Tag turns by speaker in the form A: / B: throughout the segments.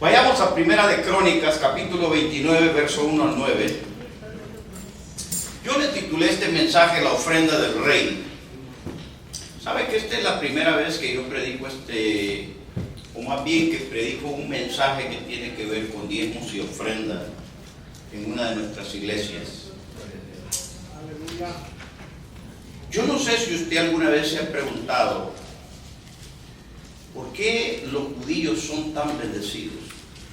A: Vayamos a Primera de Crónicas, capítulo 29, verso 1 al 9. Yo le titulé este mensaje La ofrenda del rey. ¿Sabe que esta es la primera vez que yo predico o más bien que predico un mensaje que tiene que ver con diezmos y ofrenda en una de nuestras iglesias? Yo no sé si usted alguna vez se ha preguntado ¿por qué los judíos son tan bendecidos?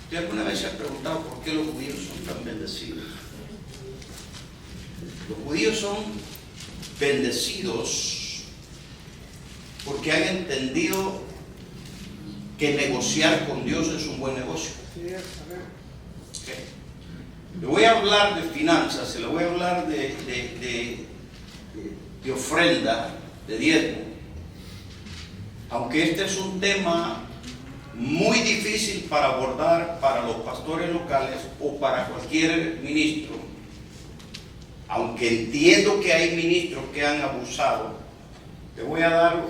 A: ¿Usted alguna vez se ha preguntado por qué los judíos son tan bendecidos? Los judíos son bendecidos porque han entendido que negociar con Dios es un buen negocio. Okay. Le voy a hablar de finanzas, le voy a hablar de ofrenda, de diezmo. Aunque este es un tema muy difícil para abordar para los pastores locales o para cualquier ministro, aunque entiendo que hay ministros que han abusado, te voy a dar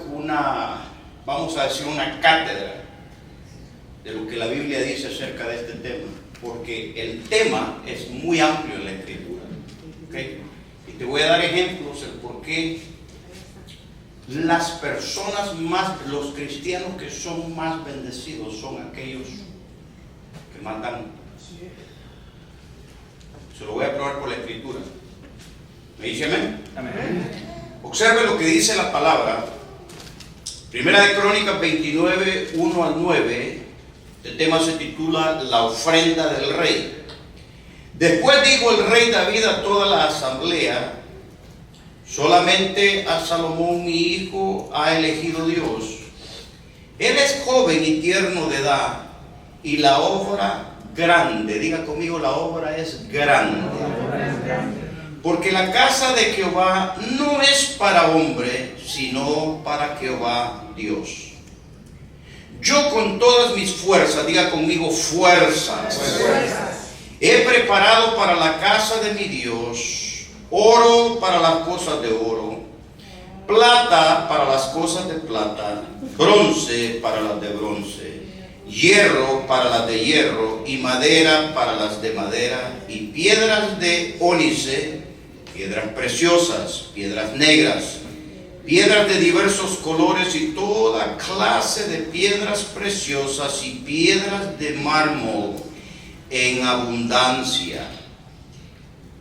A: vamos a decir, una cátedra de lo que la Biblia dice acerca de este tema, porque el tema es muy amplio en la Escritura. ¿Okay? Y te voy a dar ejemplos del por qué las personas los cristianos que son más bendecidos son aquellos que más dan. Se lo voy a probar por la Escritura. ¿Me dice amén? Amén. Observe lo que dice la palabra. Primera de Crónicas 29, 1 al 9. El tema se titula La ofrenda del rey. Después dijo el rey David a toda la asamblea: solamente a Salomón mi hijo ha elegido Dios. Él es joven y tierno de edad, y la obra grande, diga conmigo, la obra es grande. Porque la casa de Jehová no es para hombre, sino para Jehová Dios. Yo con todas mis fuerzas, diga conmigo, fuerzas, he preparado para la casa de mi Dios oro para las cosas de oro, plata para las cosas de plata, bronce para las de bronce, hierro para las de hierro, y madera para las de madera, y piedras de ónice, piedras preciosas, piedras negras, piedras de diversos colores y toda clase de piedras preciosas y piedras de mármol en abundancia.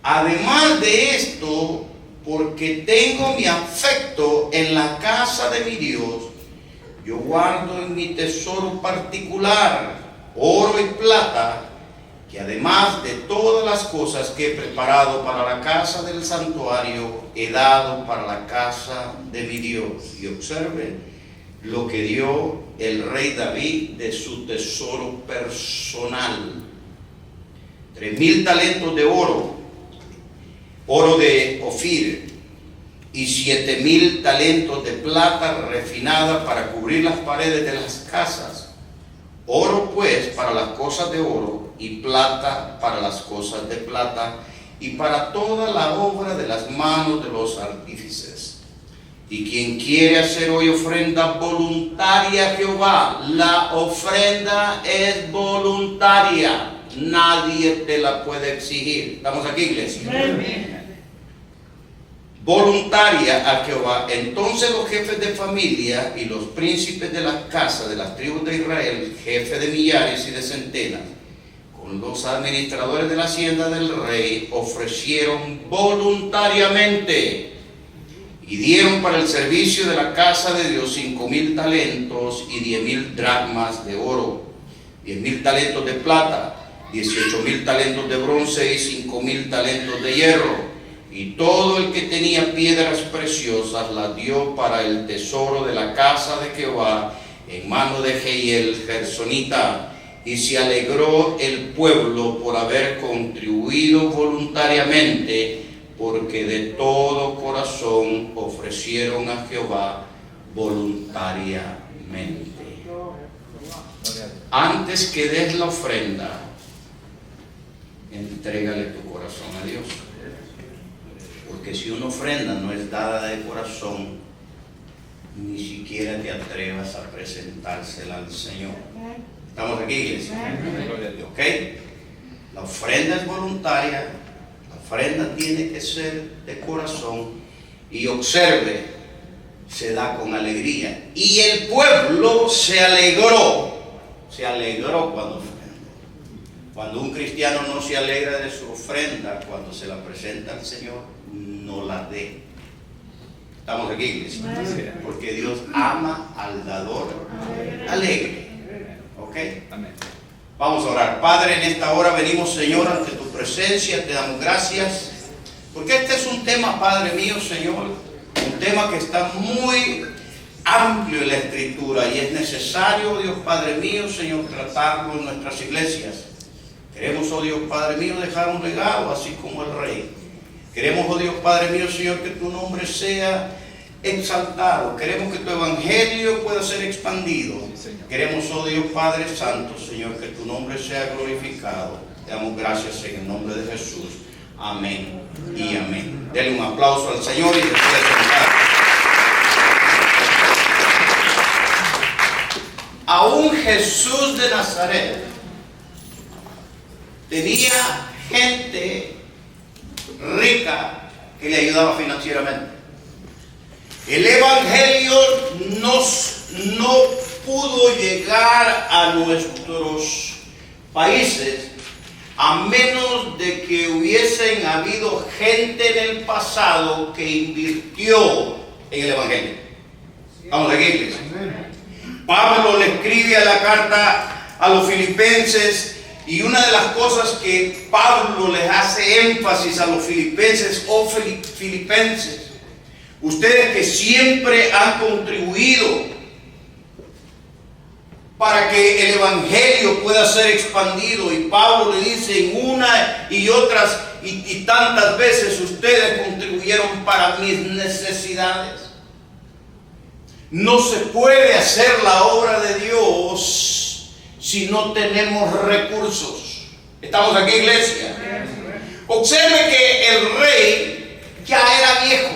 A: Además de esto, porque tengo mi afecto en la casa de mi Dios, yo guardo en mi tesoro particular oro y plata, que además de todas las cosas que he preparado para la casa del santuario, he dado para la casa de mi Dios. Y observen lo que dio el rey David de su tesoro personal: 3,000 talentos de oro de Ofir, y 7,000 talentos de plata refinada para cubrir las paredes de las casas. Oro pues para las cosas de oro, y plata para las cosas de plata, y para toda la obra de las manos de los artífices. Y quien quiere hacer hoy ofrenda voluntaria a Jehová, la ofrenda es voluntaria, nadie te la puede exigir. ¿Estamos aquí, iglesia? Amén. Voluntaria a Jehová. Entonces los jefes de familia y los príncipes de las casas de las tribus de Israel, jefes de millares y de centenas, con los administradores de la hacienda del rey, ofrecieron voluntariamente y dieron para el servicio de la casa de Dios 5,000 talentos y 10,000 dracmas de oro, 10,000 talentos de plata, 18,000 talentos de bronce y 5,000 talentos de hierro. Y todo el que tenía piedras preciosas las dio para el tesoro de la casa de Jehová en mano de Jehiel Gersonita. Y se alegró el pueblo por haber contribuido voluntariamente, porque de todo corazón ofrecieron a Jehová voluntariamente. Antes que des la ofrenda, entrégale tu corazón a Dios. Porque si una ofrenda no es dada de corazón, ni siquiera te atrevas a presentársela al Señor. ¿Estamos aquí, iglesia? ¿Ok? La ofrenda es voluntaria, la ofrenda tiene que ser de corazón y observe, se da con alegría. Y el pueblo se alegró cuando ofrendó. Cuando un cristiano no se alegra de su ofrenda, cuando se la presenta al Señor, no la dé. ¿Estamos aquí, iglesia? Porque Dios ama al dador alegre. ¿Ok?
B: Amén.
A: Vamos a orar. Padre, en esta hora venimos, Señor, ante tu presencia, te damos gracias, porque este es un tema, Padre mío, Señor, un tema que está muy amplio en la Escritura y es necesario, Dios Padre mío, Señor, tratarlo en nuestras iglesias. Queremos, oh Dios Padre mío, dejar un legado así como el Rey. Queremos, oh Dios Padre mío, Señor, que tu nombre sea exaltado. Queremos que tu evangelio pueda ser expandido. Queremos, oh Dios Padre Santo, Señor, que tu nombre sea glorificado. Te damos gracias en el nombre de Jesús. Amén y amén. Denle un aplauso al Señor y después de cantar. Aún Jesús de Nazaret tenía gente rica que le ayudaba financieramente. El evangelio no pudo llegar a nuestros países a menos de que hubiesen habido gente en el pasado que invirtió en el evangelio. Vamos aquí, iglesia. Pablo le escribe a la carta a los filipenses y una de las cosas que Pablo les hace énfasis a los filipenses, filipenses, ustedes que siempre han contribuido para que el evangelio pueda ser expandido, y Pablo le dice en una y otras y tantas veces, ustedes contribuyeron para mis necesidades. No se puede hacer la obra de Dios si no tenemos recursos. ¿Estamos aquí, iglesia? Observe que el rey ya era viejo.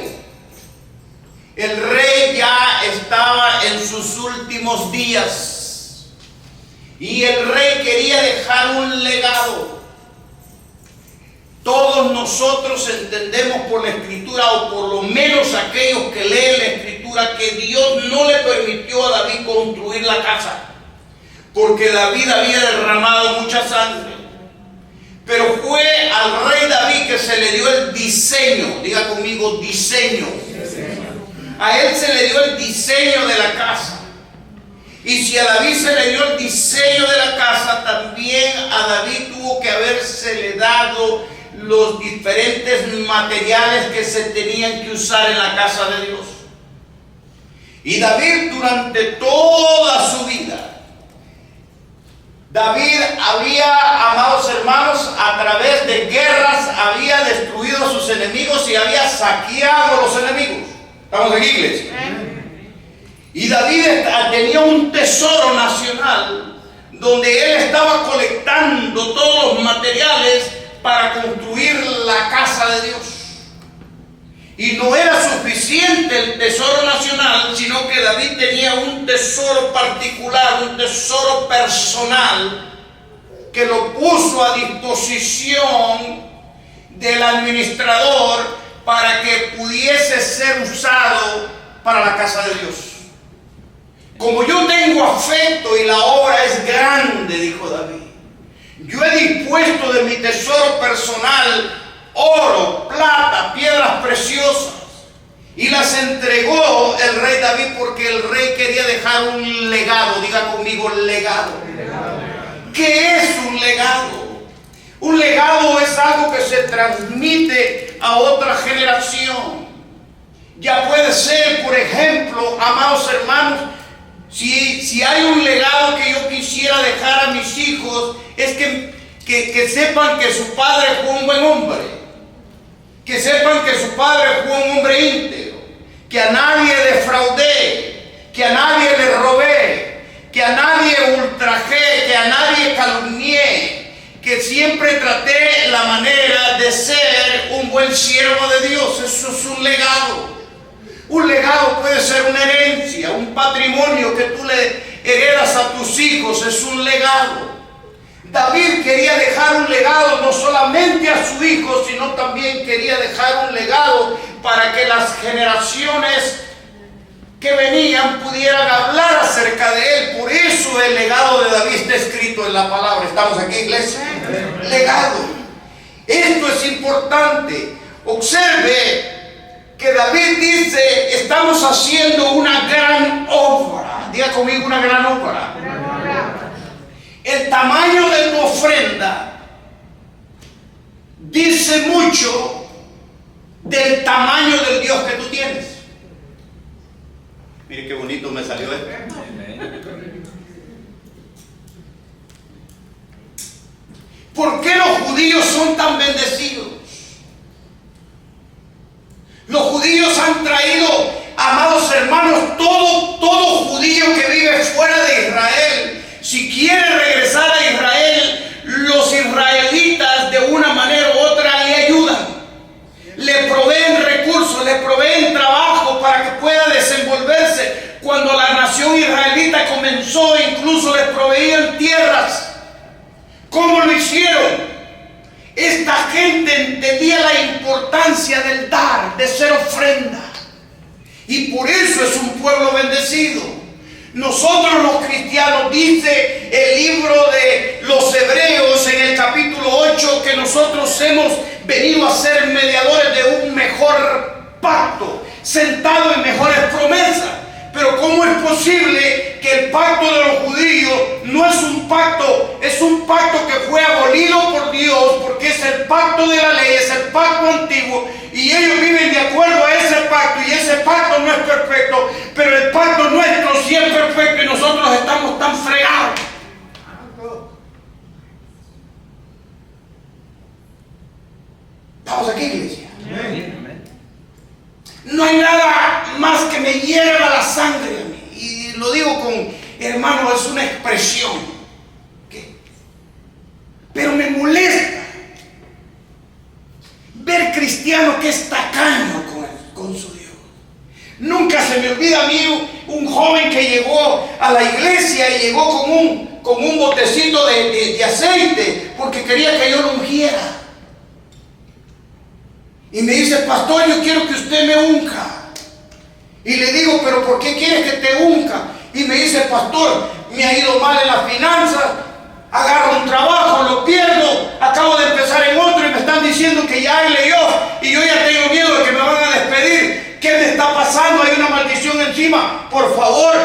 A: El rey ya estaba en sus últimos días. Y el rey quería dejar un legado. Todos nosotros entendemos por la Escritura, o por lo menos aquellos que leen la Escritura, que Dios no le permitió a David construir la casa, porque David había derramado mucha sangre. Pero fue al rey David que se le dio el diseño. Diga conmigo, diseño. A él se le dio el diseño de la casa. Y si a David se le dio el diseño de la casa, también a David tuvo que habérsele dado los diferentes materiales que se tenían que usar en la casa de Dios. Y David, durante toda su vida, David había, amados hermanos, a través de guerras, había destruido a sus enemigos y había saqueado a los enemigos. ¿Estamos aquí, iglesia? Y David tenía un tesoro nacional donde él estaba colectando todos los materiales para construir la casa de Dios. Y no era suficiente el tesoro nacional, sino que David tenía un tesoro particular, un tesoro personal, que lo puso a disposición del administrador para que pudiese ser usado para la casa de Dios. Como yo tengo afecto y la obra es grande, dijo David, yo he dispuesto de mi tesoro personal oro, plata, piedras preciosas, y las entregó el rey David porque el rey quería dejar un legado. Diga conmigo, legado. ¿Qué es un legado? Un legado es algo que se transmite a otra generación. Ya puede ser, por ejemplo, amados hermanos, si hay un legado que yo quisiera dejar a mis hijos, es que sepan que su padre fue un buen hombre, que sepan que su padre fue un hombre íntegro, que a nadie defraudé, que a nadie le robé, que a nadie ultrajé, que a nadie calumnié, que siempre traté la manera de ser un buen siervo de Dios. Eso es un legado. Un legado puede ser una herencia, un patrimonio que tú le heredas a tus hijos. hijos es un legado. David quería dejar un legado no solamente a su hijo, sino también quería dejar un legado para que las generaciones que venían pudieran hablar acerca de él. Por eso el legado de David está escrito en la palabra. ¿Estamos aquí, iglesia? Legado. Esto es importante. Observe que David dice: estamos haciendo una gran obra. Diga conmigo, una gran obra. El tamaño de tu ofrenda dice mucho del tamaño del Dios que tú tienes. Mire qué bonito me salió esto. ¿Por qué los judíos son tan bendecidos? Los judíos han traído, amados hermanos, todo judío que vive fuera de Israel, si quiere regresar a Israel, los israelitas de una manera u otra le ayudan. Le proveen recursos, le proveen trabajo para que pueda desenvolverse. Cuando la nación israelita comenzó, incluso les proveían tierras. ¿Cómo lo hicieron? Esta gente entendía la importancia del dar, de ser ofrenda. Y por eso es un pueblo bendecido. Nosotros los cristianos, dice el libro de los Hebreos en el capítulo 8, que nosotros hemos venido a ser mediadores de un mejor pacto, sentado en mejores promesas. Pero ¿cómo es posible que el pacto de los judíos no es un pacto? Es un pacto que fue abolido por Dios, porque es el pacto de la ley, es el pacto antiguo, y ellos viven de acuerdo a ese pacto, y ese pacto no es perfecto, pero el pacto nuestro sí es perfecto, y nosotros estamos tan fregados. ¿Estamos aquí, iglesia? No hay nada más que me hierva la sangre a mí. Y lo digo con, hermano, es una expresión. ¿Qué? Pero me molesta ver cristiano que es tacaño con su Dios. Nunca se me olvida a mí un joven que llegó a la iglesia y llegó con un botecito de aceite porque quería que yo lo ungiera. Y me dice: pastor, yo quiero que usted me unja. Y le digo: pero ¿por qué quieres que te unja? Y me dice: pastor, me ha ido mal en las finanzas, agarro un trabajo, lo pierdo, acabo de empezar en otro y me están diciendo que ya hay layoff y yo ya tengo miedo de que me van a despedir. ¿Qué me está pasando? Hay una maldición encima. Por favor,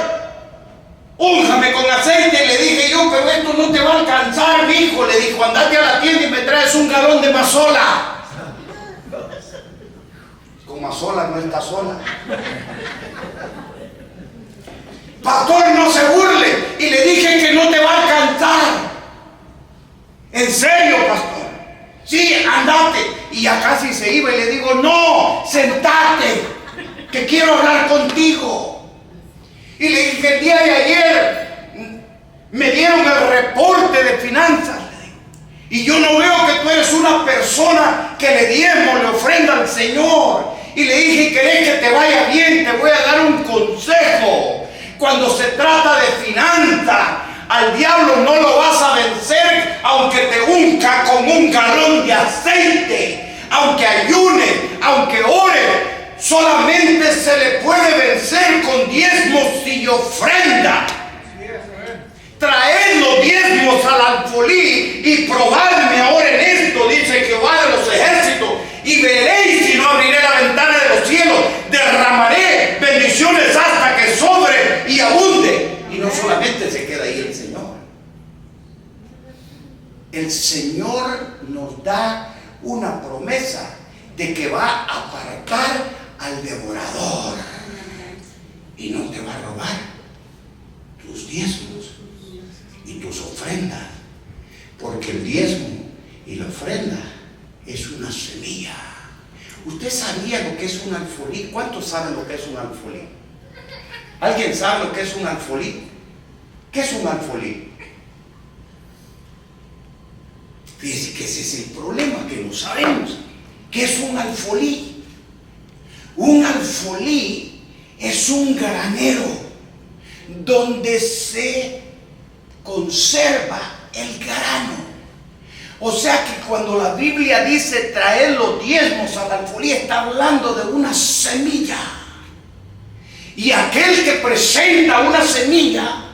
A: únjame con aceite. Y le dije yo: pero esto no te va a alcanzar, mi hijo. Le dijo: andate a la tienda y me traes un galón de mazola. Sola no está sola. Pastor, no se burle. Y le dije que no te va a alcanzar. En serio, pastor. Sí, andate. Y ya casi se iba y le digo: no, sentate, que quiero hablar contigo. Y le dije: el día de ayer me dieron el reporte de finanzas y yo no veo que tú eres una persona que le diezmo, le ofrenda al Señor. Y le dije: ¿querés que te vaya bien? Te voy a dar un consejo. Cuando se trata de finanzas, al diablo no lo vas a vencer aunque te unja con un galón de aceite, aunque ayune, aunque ore. Solamente se le puede vencer con diezmos y ofrenda. Traed los diezmos al alfolí y probadme ahora en esto, dice Jehová de los ejércitos, y veréis si no abriré la ventana de los cielos, derramaré bendiciones hasta que sobre y abunde. Y no solamente se queda ahí el Señor. El Señor nos da una promesa de que va a apartar al devorador y no te va a robar tus diezmos y tus ofrendas, porque el diezmo y la ofrenda es una semilla. ¿Usted sabía lo que es un alfolí? ¿Cuántos saben lo que es un alfolí? ¿Alguien sabe lo que es un alfolí? ¿Qué es un alfolí? Fíjense que ese es el problema, que no sabemos. ¿Qué es un alfolí? Un alfolí es un granero donde se
B: conserva el grano. O sea que cuando la Biblia dice traer los diezmos al alfolí, está hablando de una semilla. Y aquel que presenta una semilla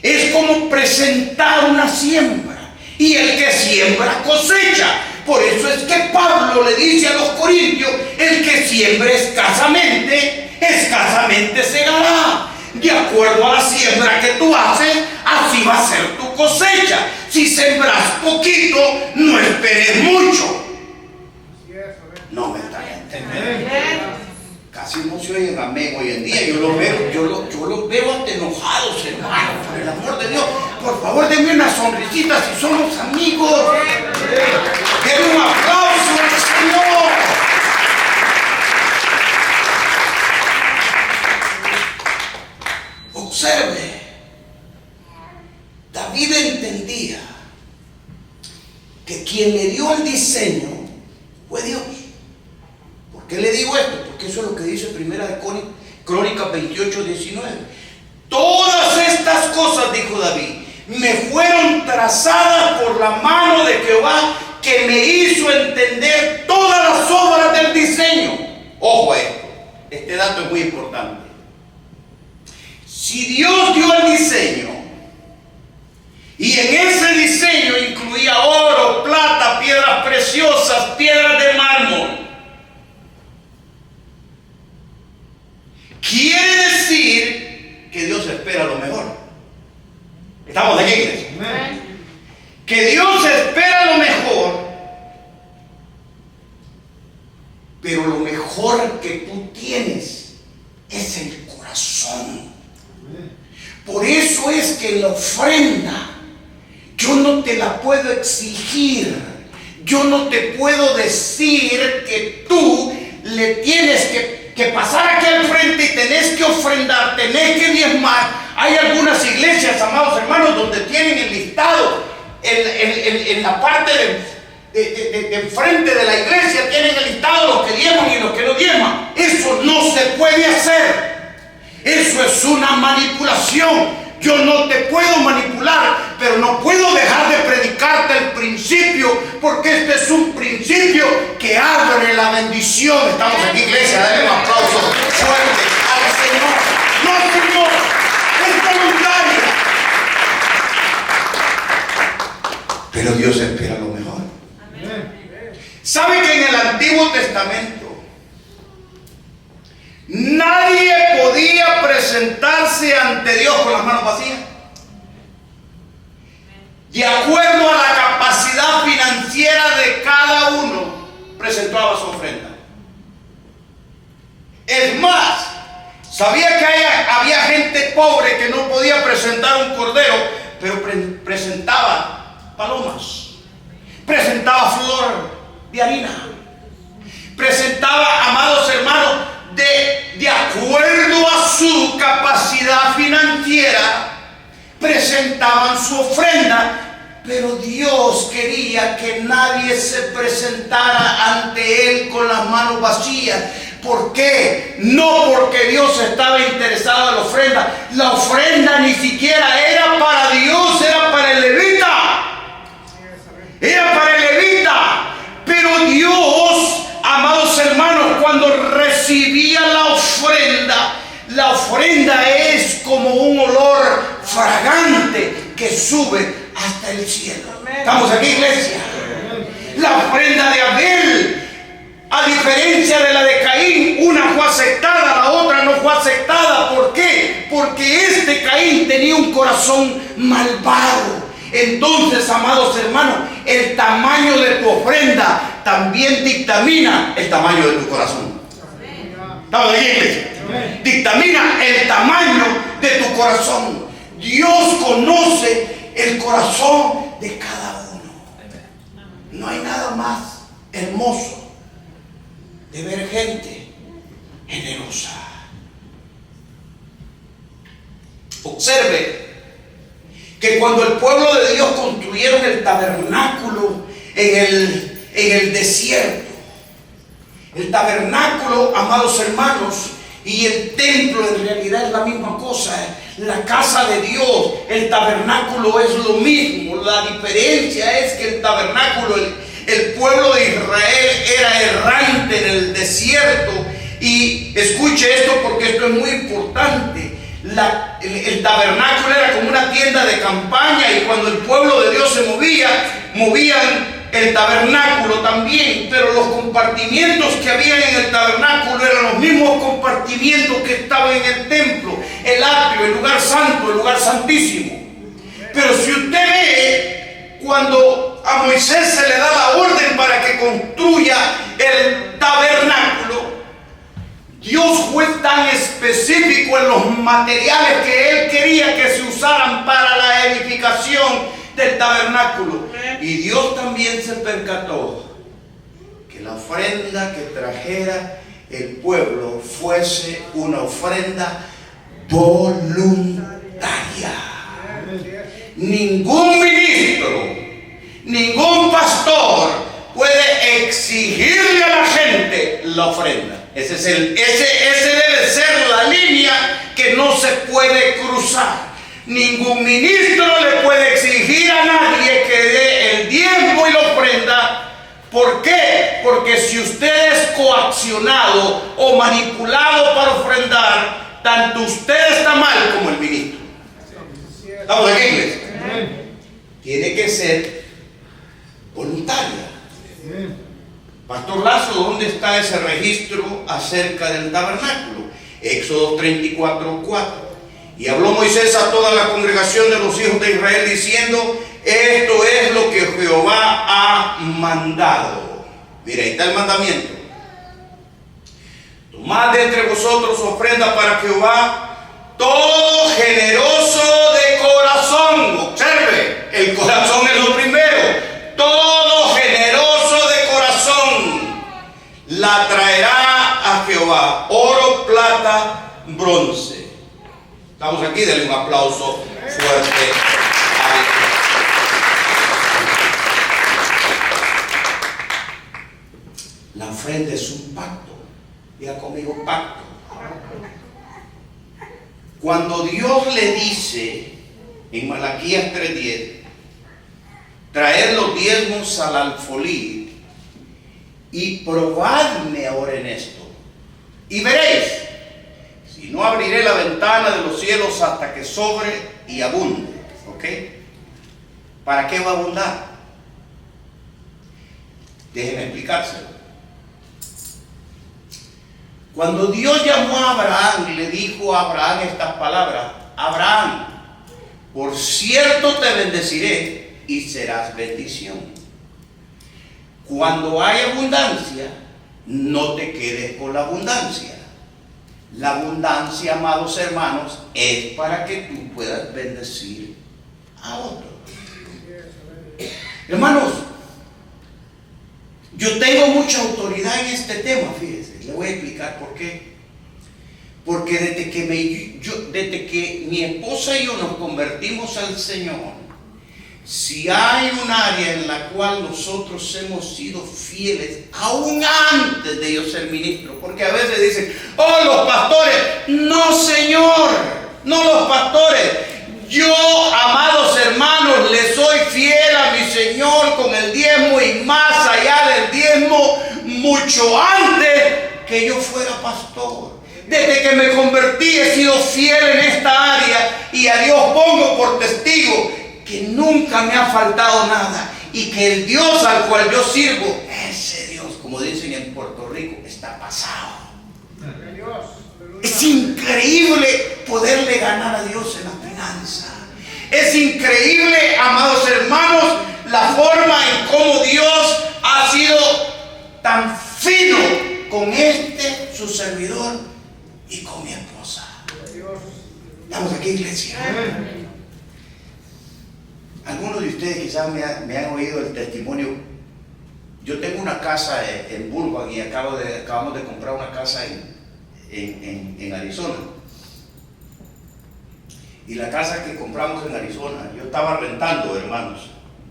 B: es como presentar una siembra. Y el que siembra cosecha. Por eso es que Pablo le dice a los corintios: el que siembre escasamente, escasamente segará. De acuerdo a la siembra que tú haces, así va a ser tu cosecha. Si sembras poquito, no esperes mucho. No me está entendiendo. Casi no se oyen amén hoy en día. Yo los veo hasta enojados, hermanos, por el amor de Dios. Por favor, denme una sonrisita si somos amigos. Denme un aplauso al Señor. Observe, David entendía que quien le dio el diseño fue Dios. ¿Por qué le digo esto? Porque eso es lo que dice Primera de Crónicas 28:19. Todas estas cosas, dijo David, me fueron trazadas por la mano de Jehová, que me hizo entender todas las obras del diseño. Ojo, este dato es muy importante. Si Dios dio el diseño, y en ese diseño incluía oro, plata, piedras preciosas, piedras de mármol, quiere decir que Dios espera lo mejor. ¿Estamos aquí, iglesia? Que Dios espera lo mejor, pero lo mejor que tú tienes es el corazón. Por eso es que la ofrenda yo no te la puedo exigir. Yo no te puedo decir que tú le tienes que pasar aquí al frente y tenés que ofrendar, tenés que diezmar. Hay algunas iglesias, amados hermanos, donde tienen el listado en la parte de frente de la iglesia, tienen el listado los que diezman y los que no diezman. Eso no se puede hacer. Eso es una manipulación. Yo no te puedo manipular, pero no puedo dejar de predicarte el principio, porque este es un principio que abre la bendición. Estamos aquí, iglesia, denle un aplauso fuerte al Señor. No, Señor, es voluntario, pero Dios espera lo mejor. ¿Sabe que en el Antiguo Testamento nadie podía presentarse ante Dios con las manos vacías? De acuerdo a la capacidad financiera de cada uno, presentaba su ofrenda. Es más, sabía que había gente pobre que no podía presentar un cordero, pero presentaba palomas, presentaba flor de harina, presentaba, amados hermanos, de acuerdo a su capacidad financiera, presentaban su ofrenda. Pero Dios quería que nadie se presentara ante Él con las manos vacías. ¿Por qué? No porque Dios estaba interesado en la ofrenda. La ofrenda ni siquiera era para Dios, era para el levita. Era para el levita. Pero Dios, amados hermanos, cuando recibía la ofrenda es como un olor fragante que sube hasta el cielo. ¿Estamos aquí, iglesia? La ofrenda de Abel, a diferencia de la de Caín, una fue aceptada, la otra no fue aceptada. ¿Por qué? Porque Caín tenía un corazón malvado. Entonces, amados hermanos, el tamaño de tu ofrenda también dictamina el tamaño de tu corazón. ¿Estamos aquí, iglesia? Dictamina el tamaño de tu corazón. Dios conoce el corazón de cada uno. No hay nada más hermoso de ver gente generosa. Observe que cuando el pueblo de Dios construyeron el tabernáculo en el desierto, el tabernáculo, amados hermanos, y el templo en realidad es la misma cosa. La casa de Dios, el tabernáculo es lo mismo. La diferencia es que el tabernáculo, el pueblo de Israel era errante en el desierto. Y escuche esto porque esto es muy importante. El tabernáculo era como una tienda de campaña, y cuando el pueblo de Dios se movían el tabernáculo también, pero los compartimientos que había en el tabernáculo eran los mismos compartimientos que estaban en el templo, el atrio, el lugar santo, el lugar santísimo. Pero si usted ve, cuando a Moisés se le da la orden para que construya el tabernáculo, Dios fue tan específico en los materiales que Él quería que se usaran para la edificación del tabernáculo. Y Dios también se percató que la ofrenda que trajera el pueblo fuese una ofrenda voluntaria. Ningún ministro, ningún pastor puede exigirle a la gente la ofrenda. Ese debe ser la línea que no se puede cruzar. Ningún ministro le puede exigir a nadie que dé el diezmo y la ofrenda. ¿Por qué? Porque si usted es coaccionado o manipulado para ofrendar, tanto usted está mal como el ministro. ¿Estamos aquí, iglesia? Tiene que ser voluntaria. Pastor Lazo, ¿dónde está ese registro acerca del tabernáculo? Éxodo 34:4. Y habló Moisés a toda la congregación de los hijos de Israel diciendo: esto es lo que Jehová ha mandado. Mira, ahí está el mandamiento. Tomad de entre vosotros ofrenda para Jehová, todo generoso de corazón. Observe, el corazón es lo primero. Todo generoso de corazón la traerá a Jehová, oro, plata, bronce. Estamos aquí, denle un aplauso fuerte a Dios. La ofrenda es un pacto. Diga conmigo, pacto. Cuando Dios le dice en Malaquías 3:10, traer los diezmos al alfolí y probadme ahora en esto, y veréis si no abriré la ventana de los cielos hasta que sobre y abunde. ¿Ok? ¿Para qué va a abundar? Déjenme explicárselo. Cuando Dios llamó a Abraham y le dijo a Abraham estas palabras: Abraham, por cierto te bendeciré y serás bendición. Cuando hay abundancia, no te quedes con la abundancia. La abundancia, amados hermanos, es para que tú puedas bendecir a otros. Hermanos, yo tengo mucha autoridad en este tema, fíjense. Le voy a explicar por qué. Porque desde que mi esposa y yo nos convertimos al Señor, si hay un área en la cual nosotros hemos sido fieles, aún antes de yo ser ministro, porque a veces dicen: oh, los pastores. No, Señor, no los pastores. Yo, amados hermanos, le soy fiel a mi Señor con el diezmo, y más allá del diezmo, mucho antes que yo fuera pastor. Desde que me convertí he sido fiel en esta área, y a Dios pongo por testigo que nunca me ha faltado nada, y que el Dios al cual yo sirvo, ese Dios, como dicen en Puerto Rico, está pasado. Es increíble poderle ganar a Dios en la finanza. Es increíble, amados hermanos, la forma en cómo Dios ha sido tan fino con su servidor y con mi esposa. Estamos aquí, iglesia. Algunos de ustedes quizás me han oído el testimonio. Yo tengo una casa en Burbank y acabamos de comprar una casa en Arizona. Y la casa que compramos en Arizona, yo estaba rentando, hermanos.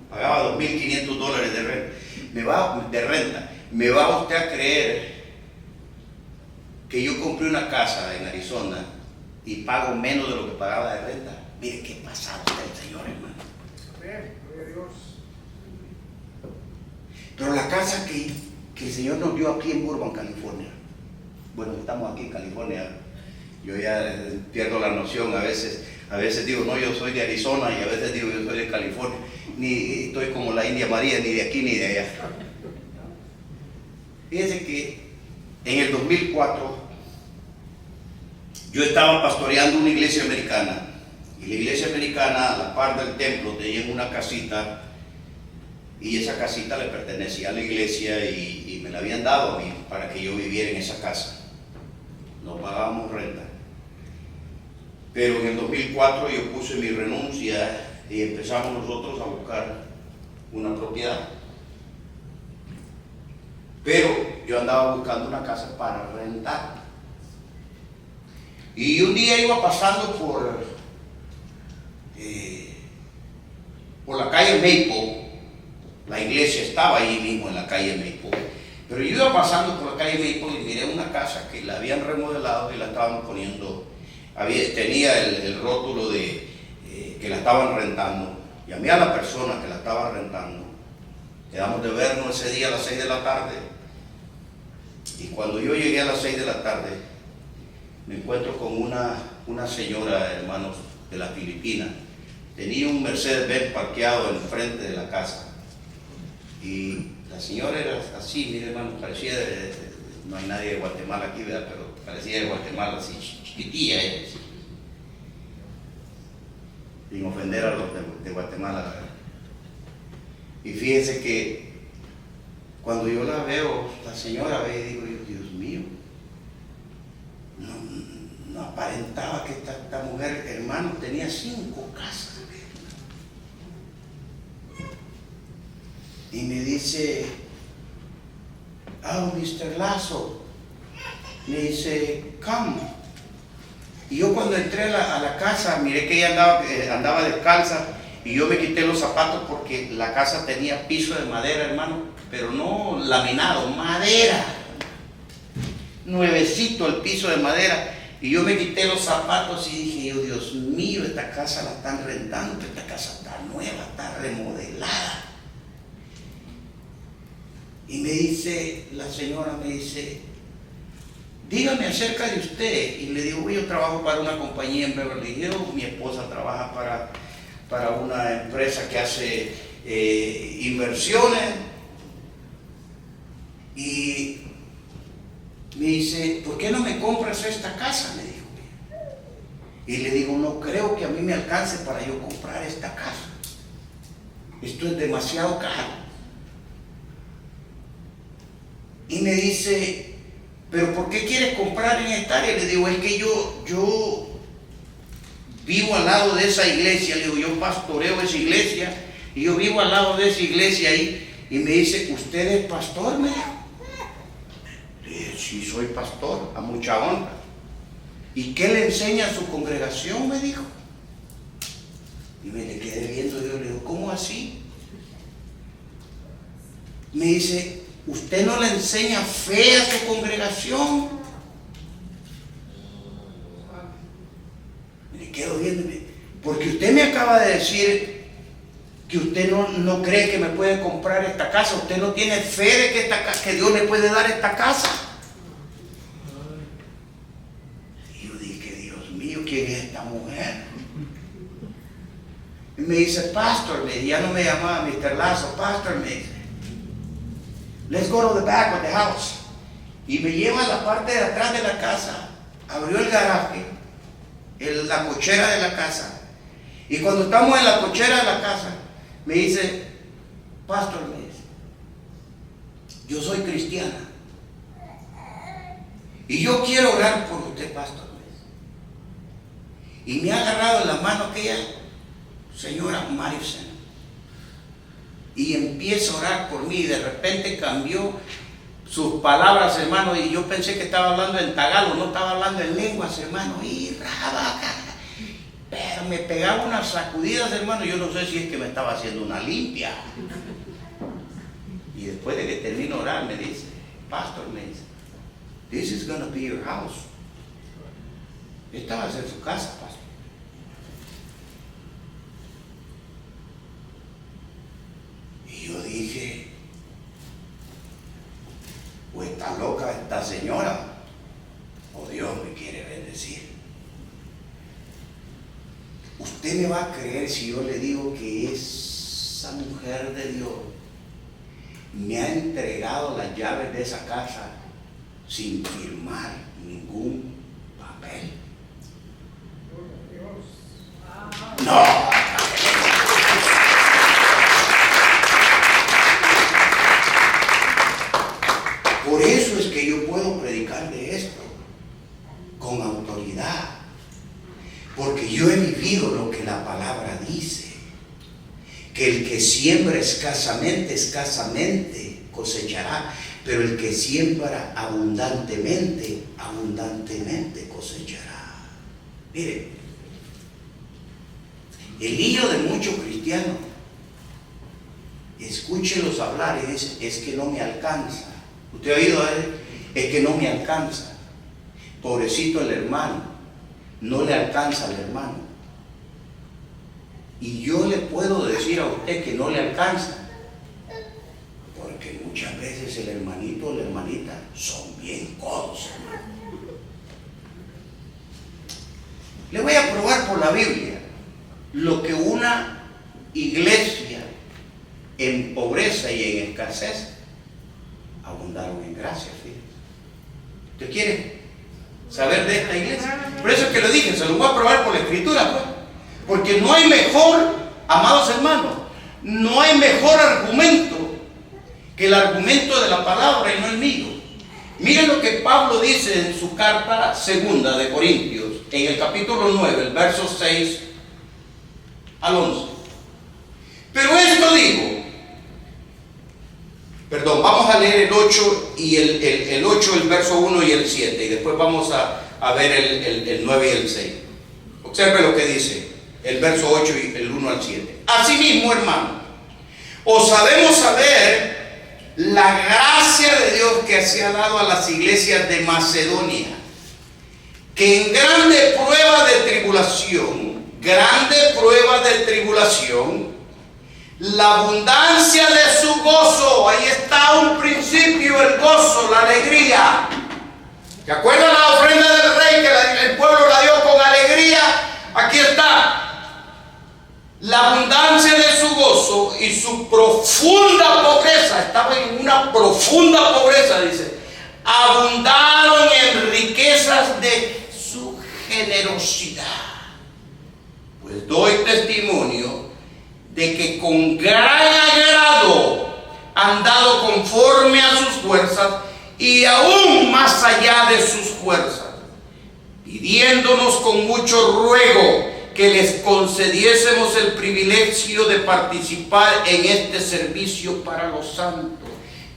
B: Pagaba $2,500 de renta. Me va usted a creer que yo compré una casa en Arizona y pago menos de lo que pagaba de renta. Mire qué pasado está el Señor, hermano. Pero la casa que el Señor nos dio aquí en Burbank, California. Bueno, estamos aquí en California. Yo ya pierdo la noción. A veces digo, no, yo soy de Arizona, y a veces digo, yo soy de California. Ni estoy como la India María, ni de aquí ni de allá. Fíjense que en el 2004 yo estaba pastoreando una iglesia americana. Y la iglesia americana, a la par del templo, tenía una casita. Y esa casita le pertenecía a la iglesia y me la habían dado a mí para que yo viviera en esa casa. No pagábamos renta. Pero en el 2004 yo puse mi renuncia y empezamos nosotros a buscar una propiedad. Pero yo andaba buscando una casa para rentar. Y un día iba pasando por la calle Maple. La iglesia estaba ahí mismo en la calle Maple. Pero yo iba pasando por la calle Maple y miré una casa que la habían remodelado y la estaban poniendo. Tenía el rótulo de que la estaban rentando. Llamé a la persona que la estaba rentando. Quedamos de vernos ese día a las 6 de la tarde. Y cuando yo llegué a las 6 de la tarde, me encuentro con una señora, hermanos, de las Filipinas. Tenía un Mercedes-Benz parqueado enfrente de la casa. Y la señora era así, mire, hermano, parecía no hay nadie de Guatemala aquí, ¿verdad? Pero parecía de Guatemala, así, chiquitilla ella. Así. Sin ofender a los de Guatemala, ¿verdad? Y fíjense que cuando yo la veo, la señora ve y digo, Dios mío, no aparentaba que esta mujer, hermano, tenía 5 casas. Y me dice, Mr. Lazo, me dice, come. Y yo cuando entré a la casa, miré que ella andaba descalza, y yo me quité los zapatos porque la casa tenía piso de madera, hermano, pero no laminado, madera. Nuevecito el piso de madera. Y yo me quité los zapatos y dije, Dios mío, esta casa la están rentando, esta casa está nueva, está remodelada. Y me dice, la señora me dice, dígame acerca de usted. Y le digo, yo trabajo para una compañía en Beverly Hills, mi esposa trabaja para una empresa que hace inversiones. Y me dice, ¿por qué no me compras esta casa? Me dijo. Y le digo, no creo que a mí me alcance para yo comprar esta casa. Esto es demasiado caro. Y me dice, ¿pero por qué quieres comprar en esta área? Le digo, es que yo vivo al lado de esa iglesia. Le digo, yo pastoreo esa iglesia y yo vivo al lado de esa iglesia ahí. Y me dice, ¿usted es pastor? Me dijo. Le dije, sí, soy pastor, a mucha honra. ¿Y qué le enseña a su congregación? Me dijo. Y me le quedé viendo, yo le digo, ¿cómo así? Me dice, ¿usted no le enseña fe a su congregación? Me quedo viéndome, porque usted me acaba de decir que usted no cree que me puede comprar esta casa. Usted no tiene fe de que Dios le puede dar esta casa. Y yo dije, Dios mío, ¿quién es esta mujer? Y me dice, pastor, ya no me llamaba Mr. Lazo, pastor, me dice, let's go to the back of the house. Y me lleva a la parte de atrás de la casa. Abrió el garaje, la cochera de la casa. Y cuando estamos en la cochera de la casa, me dice, pastor, me dice, yo soy cristiana y yo quiero orar por usted, pastor, me dice. Y me ha agarrado en la mano aquella señora Maricen y empieza a orar por mí. Y de repente cambió sus palabras, hermano, y yo pensé que estaba hablando en tagalo, no estaba hablando en lenguas, hermano. Y rabaca, pero me pegaba unas sacudidas, hermano. Yo no sé si es que me estaba haciendo una limpia. Y después de que termino de orar, me dice, pastor, me dice, This is going to be your house. Esta va a ser su casa, pastor. Y yo dije, o está loca esta señora, o Dios me quiere bendecir. Usted me va a creer si yo le digo que esa mujer de Dios me ha entregado las llaves de esa casa sin firmar ningún papel. No. Por eso es que yo puedo predicar de esto con autoridad, porque yo he vivido lo que la palabra dice, que el que siembra escasamente, escasamente cosechará, pero el que siembra abundantemente, abundantemente cosechará. Mire, el lío de muchos cristianos, escúchelos hablar, es que no me alcanza. ¿Usted ha oído? Es que no me alcanza. Pobrecito el hermano, no le alcanza al hermano. Y yo le puedo decir a usted que no le alcanza, porque muchas veces el hermanito o la hermanita son bien codos, hermano. Le voy a probar por la Biblia lo que una iglesia en pobreza y en escasez abundaron en gracia. Fíjese. ¿Usted quiere saber de esta iglesia? Por eso es que lo dije, se lo voy a probar por la escritura, pues. Porque no hay mejor, amados hermanos, no hay mejor argumento que el argumento de la palabra y no el mío. Miren lo que Pablo dice en su carta segunda de Corintios, en el capítulo 9, el verso 6 al 11. Pero esto digo, perdón, vamos a leer el 8 y el 8, el verso 1 y el 7, y después vamos a ver el 9 y el 6. Observe lo que dice el verso 8 y el 1 al 7. Asimismo, hermano, os sabemos saber la gracia de Dios que se ha dado a las iglesias de Macedonia, que en grande prueba de tribulación, la abundancia de su gozo, ahí está un principio, el gozo, la alegría. ¿Se acuerdan la ofrenda del rey que el pueblo la dio con alegría? Aquí está. La abundancia de su gozo y su profunda pobreza, estaba en una profunda pobreza, dice, abundaron en riquezas de su generosidad. Pues doy testimonio de que con gran agrado han dado conforme a sus fuerzas y aún más allá de sus fuerzas, pidiéndonos con mucho ruego que les concediésemos el privilegio de participar en este servicio para los santos.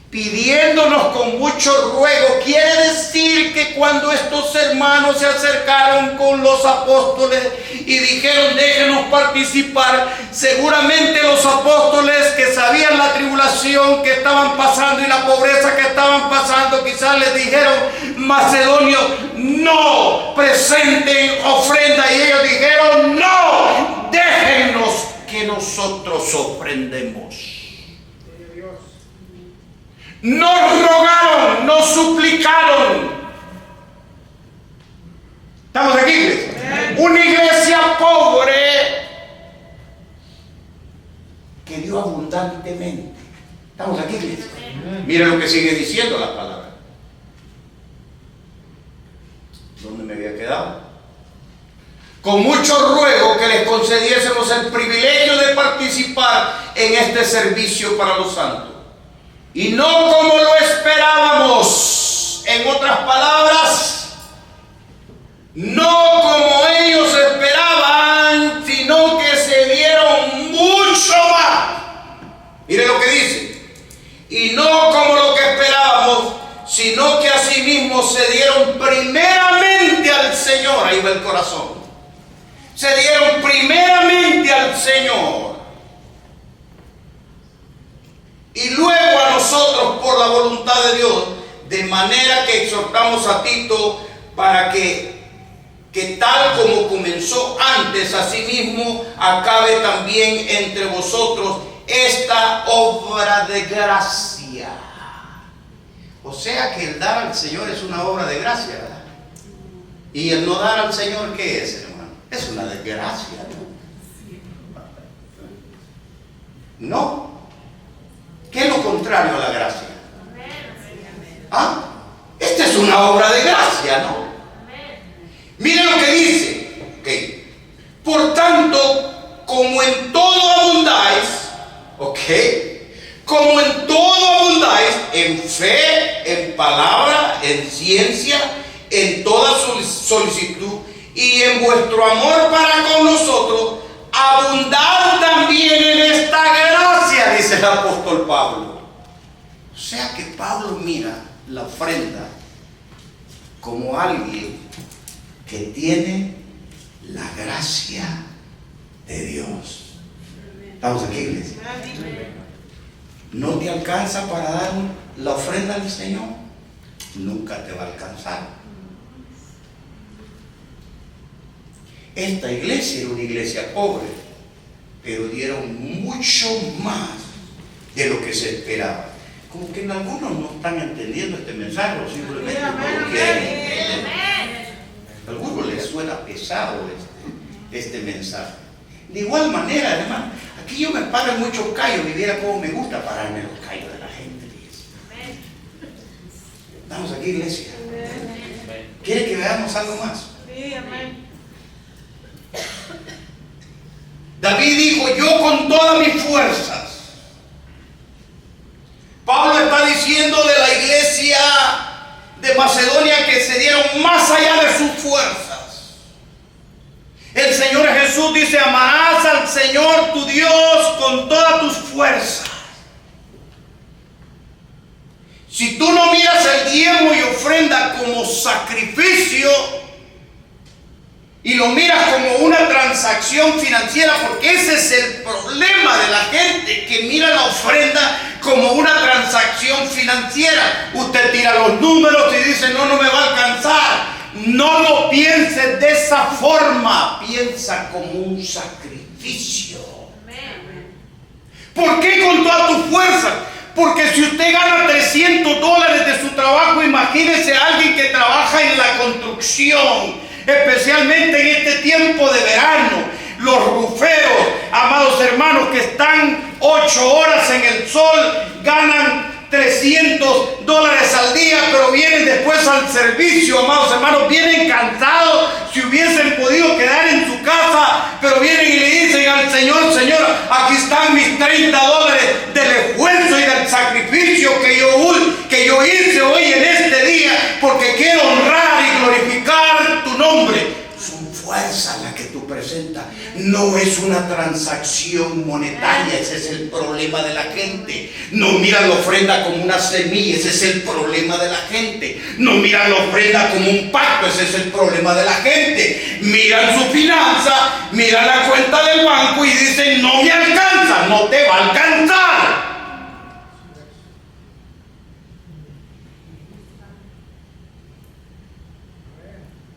B: Pidiéndonos con mucho ruego, quiere decir que cuando estos hermanos se acercaron con los apóstoles y dijeron déjenos participar, seguramente los apóstoles que sabían la tribulación que estaban pasando y la pobreza que estaban pasando, quizás les dijeron, macedonios, no presenten ofrenda, y ellos dijeron, no, déjennos que nosotros ofrendemos. Nos rogaron, nos suplicaron. ¿Estamos aquí, iglesia? Una iglesia pobre que dio abundantemente. ¿Estamos aquí, iglesia? Mire lo que sigue diciendo la palabra. ¿Dónde me había quedado? Con mucho ruego que les concediésemos el privilegio de participar en este servicio para los santos. Y no como lo esperábamos, en otras palabras, no como ellos esperaban, sino que se dieron mucho más. Mire lo que dice. Y no como lo que esperábamos, sino que asimismo se dieron primeramente al Señor. Ahí va el corazón. Se dieron primeramente al Señor. Y luego a nosotros por la voluntad de Dios, de manera que exhortamos a Tito para que tal como comenzó antes, asimismo acabe también entre vosotros esta obra de gracia. O sea que el dar al Señor es una obra de gracia, ¿verdad? Y el no dar al Señor, ¿qué es, hermano? Es una desgracia, ¿no? No. ¿Qué es lo contrario a la gracia? ¿Ah? Esta es una obra de gracia, ¿no? Miren lo que dice. Okay. Por tanto, como en todo abundáis, como en todo abundáis, en fe, en palabra, en ciencia, en toda solicitud y en vuestro amor para con nosotros, abundad también en esta gracia, dice el apóstol Pablo. O sea que Pablo mira la ofrenda como alguien que tiene la gracia de Dios. ¿Estamos aquí, iglesia? ¿No te alcanza para dar la ofrenda al Señor? Nunca te va a alcanzar. Esta iglesia era una iglesia pobre, pero dieron mucho más de lo que se esperaba. Como que algunos no están entendiendo este mensaje, o simplemente no lo quieren entender. A algunos les suena pesado este mensaje. De igual manera, hermano, aquí yo me paro en muchos callos y viera cómo me gusta pararme en los callos de la gente. Estamos aquí, iglesia. ¿Quiere que veamos algo más?
C: Sí, amén.
B: David dijo: yo con todas mis fuerzas. Pablo está diciendo de la iglesia de Macedonia que se dieron más allá de sus fuerzas. El Señor Jesús dice: amarás al Señor tu Dios con todas tus fuerzas. Si tú no miras el diezmo y ofrenda como sacrificio y lo miras como una transacción financiera, porque ese es el problema de la gente que mira la ofrenda como una transacción financiera. Usted tira los números y dice: no me va a alcanzar. No lo pienses de esa forma, piensa como un sacrificio. ¿Por qué con toda tu fuerza? Porque si usted gana $300 de su trabajo, imagínese a alguien que trabaja en la construcción, especialmente en este tiempo de verano. Los ruferos, amados hermanos, que están 8 horas en el sol, ganan $300 al día, pero vienen después al servicio, amados hermanos, vienen cansados. Si hubiesen podido quedar en su casa, pero vienen y le dicen al Señor: Señor, aquí están mis $30 del esfuerzo y del sacrificio que yo hice hoy en este día, porque quiero honrar y glorificar tu nombre. Son fuerzas las que tú presentas. No es una transacción monetaria. Ese es el problema de la gente. No miran la ofrenda como una semilla. Ese es el problema de la gente. No miran la ofrenda como un pacto. Ese es el problema de la gente. Miran su finanza, miran la cuenta del banco y dicen: no me alcanza. No te va a alcanzar.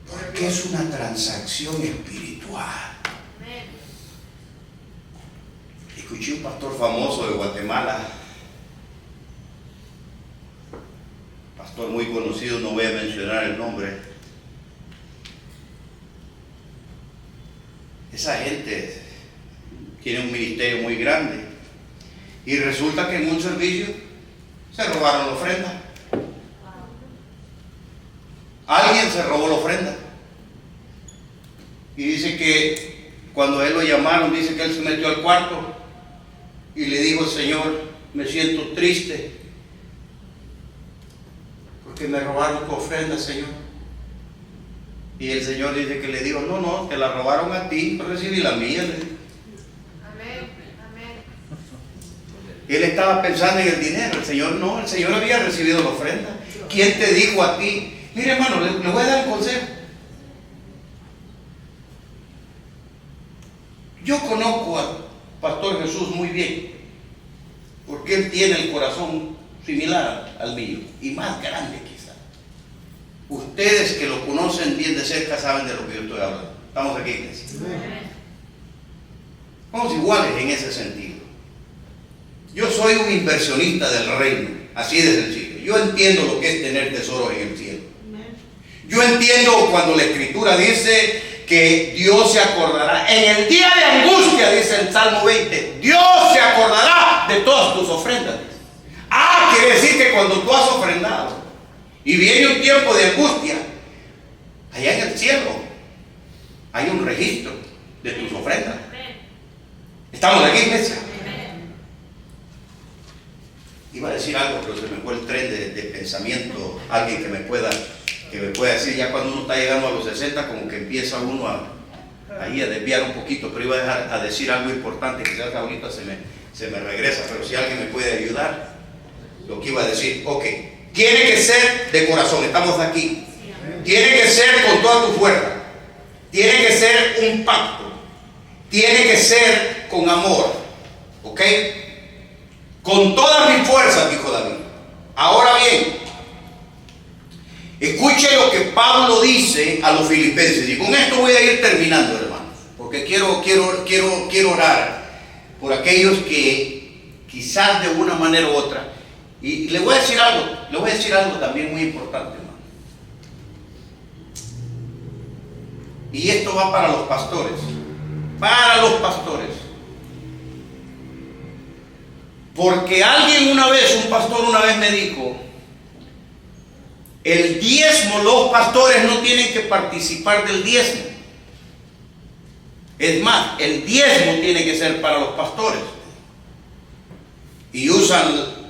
B: Porque es una transacción espiritual. Escuché un pastor famoso de Guatemala, pastor muy conocido, no voy a mencionar el nombre. Esa gente tiene un ministerio muy grande y resulta que en un servicio se robaron la ofrenda. Alguien se robó la ofrenda y dice que cuando a él lo llamaron, dice que él se metió al cuarto y le dijo: Señor, me siento triste porque me robaron tu ofrenda, Señor. Y el Señor dice que le dijo: no, te la robaron a ti, yo recibí la mía.
C: Amén.
B: Él estaba pensando en el dinero. El Señor no, el Señor había recibido la ofrenda. ¿Quién te dijo a ti? Mire, hermano, le voy a dar un consejo. Yo conozco al Pastor Jesús muy bien, porque él tiene el corazón similar al mío y más grande quizás. Ustedes que lo conocen bien de cerca saben de lo que yo estoy hablando. Estamos aquí, iglesia. Somos iguales en ese sentido. Yo soy un inversionista del reino, así de sencillo. Yo entiendo lo que es tener tesoros en el cielo. Yo entiendo cuando la Escritura dice que Dios se acordará. En el día de angustia, dice el Salmo 20, Dios se acordará de todas tus ofrendas. Quiere decir que cuando tú has ofrendado y viene un tiempo de angustia, allá en el cielo hay un registro de tus ofrendas. ¿Estamos aquí, iglesia? Iba a decir algo, pero se me fue el tren de pensamiento. Alguien que me pueda decir, ya cuando uno está llegando a los 60, como que empieza uno a desviar un poquito, pero iba a decir algo importante, quizás ahorita se me regresa, pero si alguien me puede ayudar, lo que iba a decir, ok, tiene que ser de corazón, estamos aquí, tiene que ser con toda tu fuerza, tiene que ser un pacto, tiene que ser con amor, ok, con todas mis fuerzas, dijo David. Ahora bien, escuche lo que Pablo dice a los filipenses, y con esto voy a ir terminando, hermanos, porque quiero orar por aquellos que quizás de una manera u otra, y le voy a decir algo también muy importante, hermano. Y esto va para los pastores, porque un pastor una vez me dijo, el diezmo, los pastores no tienen que participar del diezmo. Es más, el diezmo tiene que ser para los pastores. Y usan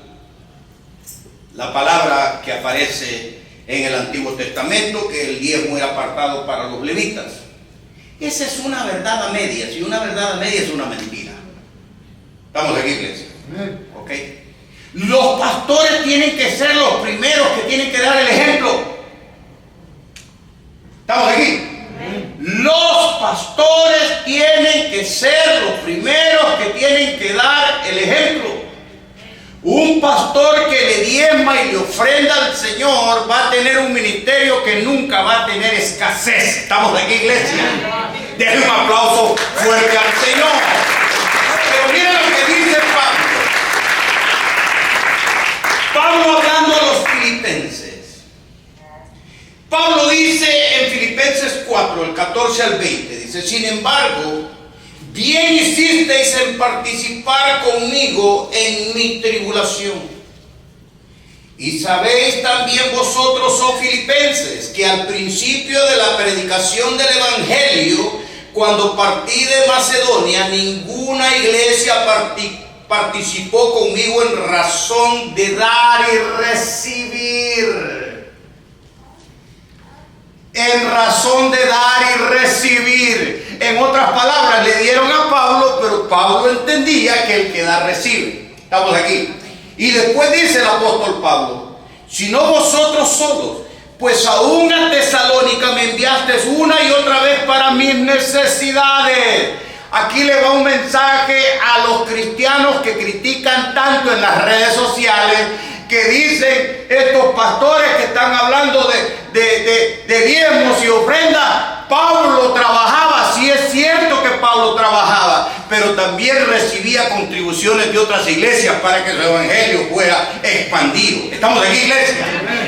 B: la palabra que aparece en el Antiguo Testamento, que el diezmo era apartado para los levitas. Esa es una verdad a medias, y una verdad a medias es una mentira. ¿Estamos aquí, iglesia? ¿Ok? Los pastores tienen que ser los primeros que tienen que dar el ejemplo. ¿Estamos aquí? Los pastores tienen que ser los primeros que tienen que dar el ejemplo. Un pastor que le diezma y le ofrenda al Señor va a tener un ministerio que nunca va a tener escasez. ¿Estamos aquí, iglesia? Denle un aplauso fuerte al Señor. Pero miren lo que dice Pablo. Pablo hablando a los filipenses. Pablo dice en Filipenses 4, el 14 al 20, dice, sin embargo, bien hicisteis en participar conmigo en mi tribulación. Y sabéis también vosotros, oh filipenses, que al principio de la predicación del Evangelio, cuando partí de Macedonia, ninguna iglesia participó conmigo en razón de dar y recibir. En razón de dar y recibir. En otras palabras, le dieron a Pablo, pero Pablo entendía que el que da recibe. Estamos aquí. Y después dice el apóstol Pablo, si no vosotros solos, pues aún a Tesalónica me enviasteis una y otra vez para mis necesidades. Aquí le va un mensaje a los cristianos que critican tanto en las redes sociales, que dicen estos pastores que están hablando de diezmos y ofrendas. Pablo trabajaba, sí es cierto que Pablo trabajaba, pero también recibía contribuciones de otras iglesias para que su evangelio fuera expandido. ¿Estamos aquí, iglesia?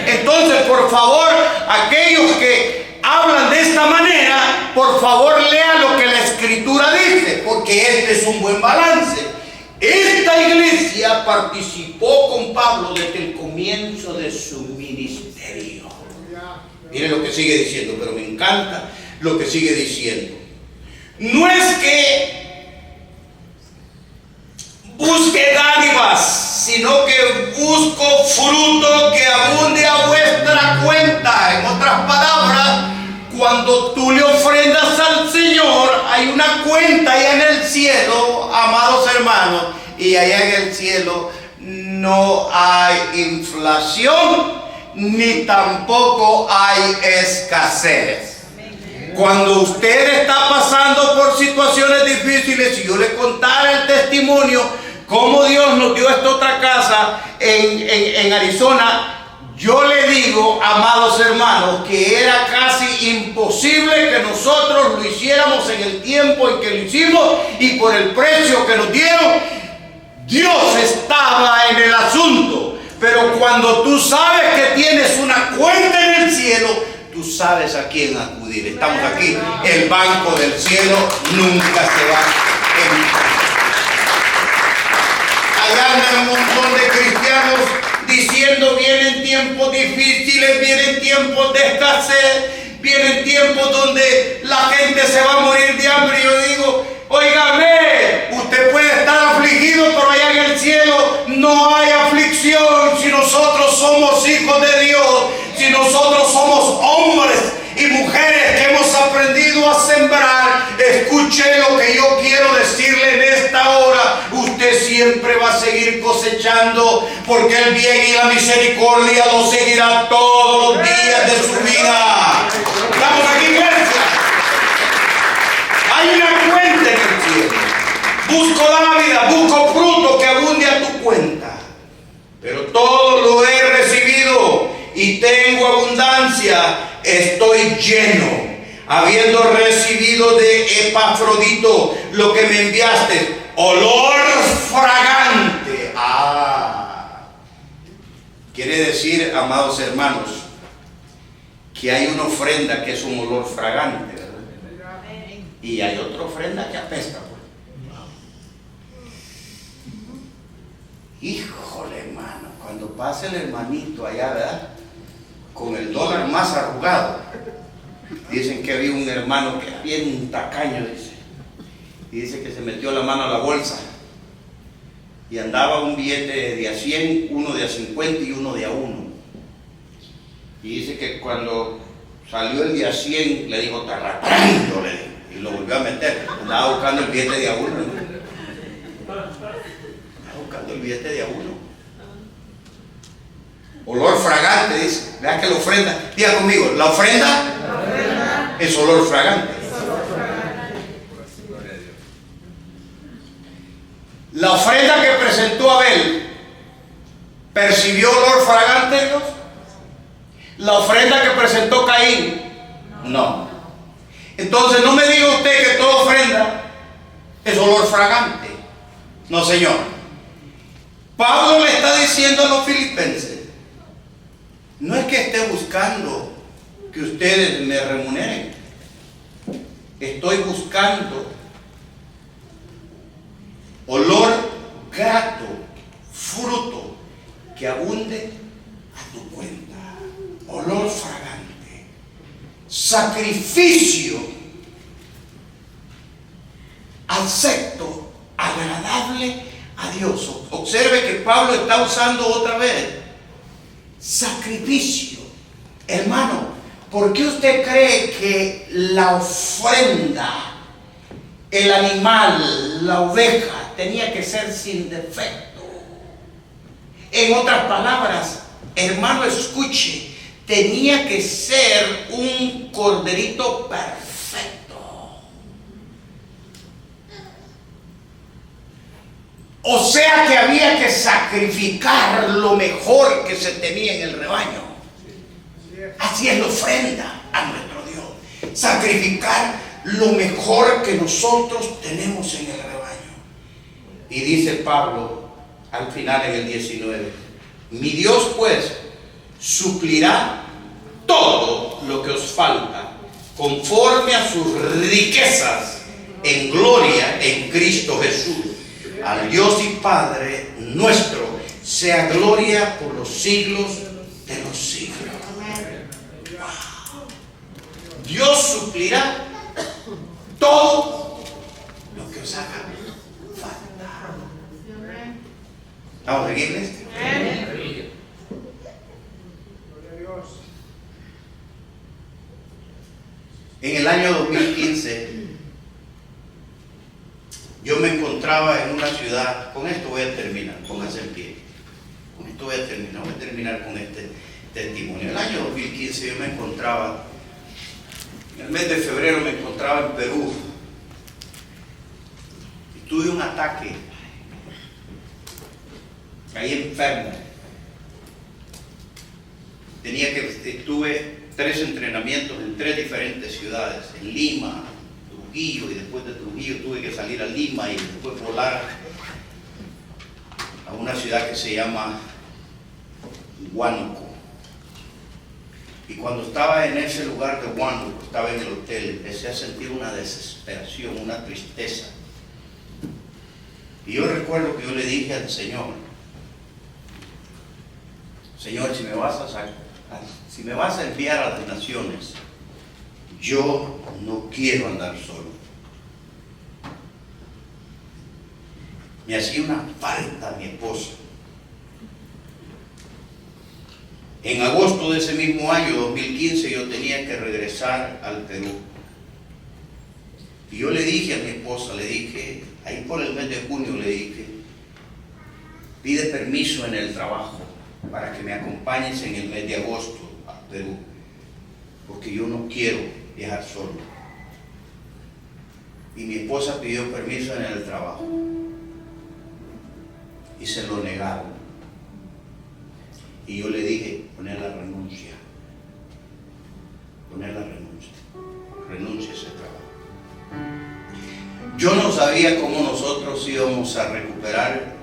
B: Entonces, por favor, aquellos que hablan de esta manera, por favor lean lo que la Escritura dice, porque este es un buen balance. Esta iglesia participó con Pablo desde el comienzo de su ministerio. Miren lo que sigue diciendo, pero me encanta lo que sigue diciendo. No es que busque dádivas, sino que busco fruto que abunde a vuestra cuenta. En otras palabras, cuando tú le ofrendas al Señor, hay una cuenta allá en el cielo, amados hermanos, y allá en el cielo no hay inflación, ni tampoco hay escasez. Cuando usted está pasando por situaciones difíciles, si yo le contara el testimonio, cómo Dios nos dio esta otra casa en Arizona, Yo le digo, amados hermanos, que era casi imposible que nosotros lo hiciéramos en el tiempo en que lo hicimos y por el precio que nos dieron. Dios estaba en el asunto. Pero cuando tú sabes que tienes una cuenta en el cielo, tú sabes a quién acudir. Estamos aquí. El banco del cielo nunca se va a evitar. Allá andan un montón de cristianos diciendo: vienen tiempos difíciles, vienen tiempos de escasez, vienen tiempos donde la gente se va a morir de hambre. Y yo digo: óigame, usted puede estar afligido, pero allá en el cielo no hay aflicción. Si nosotros somos hijos de Dios, si nosotros somos hombres y mujeres que hemos aprendido a sembrar, escuche lo que yo quiero decirle en esta hora: usted siempre va a seguir cosechando, porque el bien y la misericordia lo seguirá todos los días de su vida. ¿Estamos aquí, iglesia? Hay una cuenta en el cielo. Busco dávida, busco fruto que abunde a tu cuenta. Pero todo lo he recibido y tengo abundancia. Estoy lleno, habiendo recibido de Epafrodito lo que me enviaste, olor fragante. Quiere decir, amados hermanos, que hay una ofrenda que es un olor fragante, ¿verdad? Y hay otra ofrenda que apesta. Híjole, hermano, cuando pase el hermanito allá, ¿verdad?, con el dólar más arrugado. Dicen que había un hermano que era bien tacaño, dice. Y dice que se metió la mano a la bolsa y andaba un billete de a 100, uno de a 50 y uno de a 1. Y dice que cuando salió el de a 100 le dijo: tarratrando, le dijo, y lo volvió a meter. Andaba buscando el billete de a 1. Andaba buscando el billete de a 1. Olor fragante, dice. Vea que la ofrenda, diga conmigo, la ofrenda es olor fragante. La ofrenda que presentó Abel, ¿percibió olor fragante, Dios? La ofrenda que presentó Caín, no. Entonces no me diga usted que toda ofrenda es olor fragante. No, señor. Pablo le está diciendo a los filipenses: no es que esté buscando que ustedes me remuneren. Estoy buscando olor grato, fruto que abunde a tu cuenta. Olor fragante. Sacrificio acepto, agradable a Dios. Observe que Pablo está usando otra vez sacrificio. Hermano, ¿por qué usted cree que la ofrenda, el animal, la oveja, tenía que ser sin defecto? En otras palabras, hermano, escuche, tenía que ser un corderito perfecto. O sea que había que sacrificar lo mejor que se tenía en el rebaño. Así es la ofrenda a nuestro Dios. Sacrificar lo mejor que nosotros tenemos en el rebaño. Y dice Pablo al final en el 19: mi Dios pues suplirá todo lo que os falta conforme a sus riquezas en gloria en Cristo Jesús. Al Dios y Padre nuestro sea gloria por los siglos de los siglos. Wow. Dios suplirá todo lo que os haga falta. ¿Estamos aquí, iglesia? En el año 2015 yo me encontraba en una ciudad. Con esto voy a terminar, pónganse en pie. Con esto voy a terminar con este testimonio. En el año 2015 yo me encontraba, en el mes de febrero me encontraba en Perú. Y tuve un ataque, caí enfermo. tuve 3 entrenamientos en 3 diferentes ciudades, en Lima, Trujillo, y después de Trujillo tuve que salir a Lima y después volar a una ciudad que se llama Huánuco. Y cuando estaba en ese lugar de Huánuco, estaba en el hotel, empecé a sentir una desesperación, una tristeza. Y yo recuerdo que yo le dije al Señor, Señor, si me vas a enviar a las naciones, yo no quiero andar solo. Me hacía una falta mi esposa. En agosto de ese mismo año, 2015, yo tenía que regresar al Perú. Y yo le dije a mi esposa, le dije, ahí por el mes de junio le dije, pide permiso en el trabajo para que me acompañes en el mes de agosto a Perú, porque yo no quiero viajar solo. Y mi esposa pidió permiso en el trabajo y se lo negaron. Y yo le dije, poner la renuncia, renuncia a ese trabajo. Yo no sabía cómo nosotros íbamos a recuperar.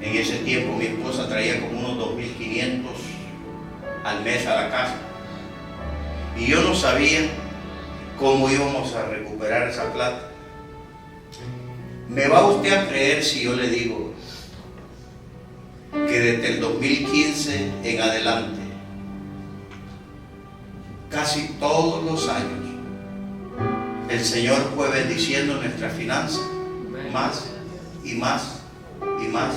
B: En ese tiempo mi esposa traía como unos 2.500 al mes a la casa. Y yo no sabía cómo íbamos a recuperar esa plata. ¿Me va usted a creer si yo le digo que desde el 2015 en adelante, casi todos los años, el Señor fue bendiciendo nuestras finanzas, más y más y más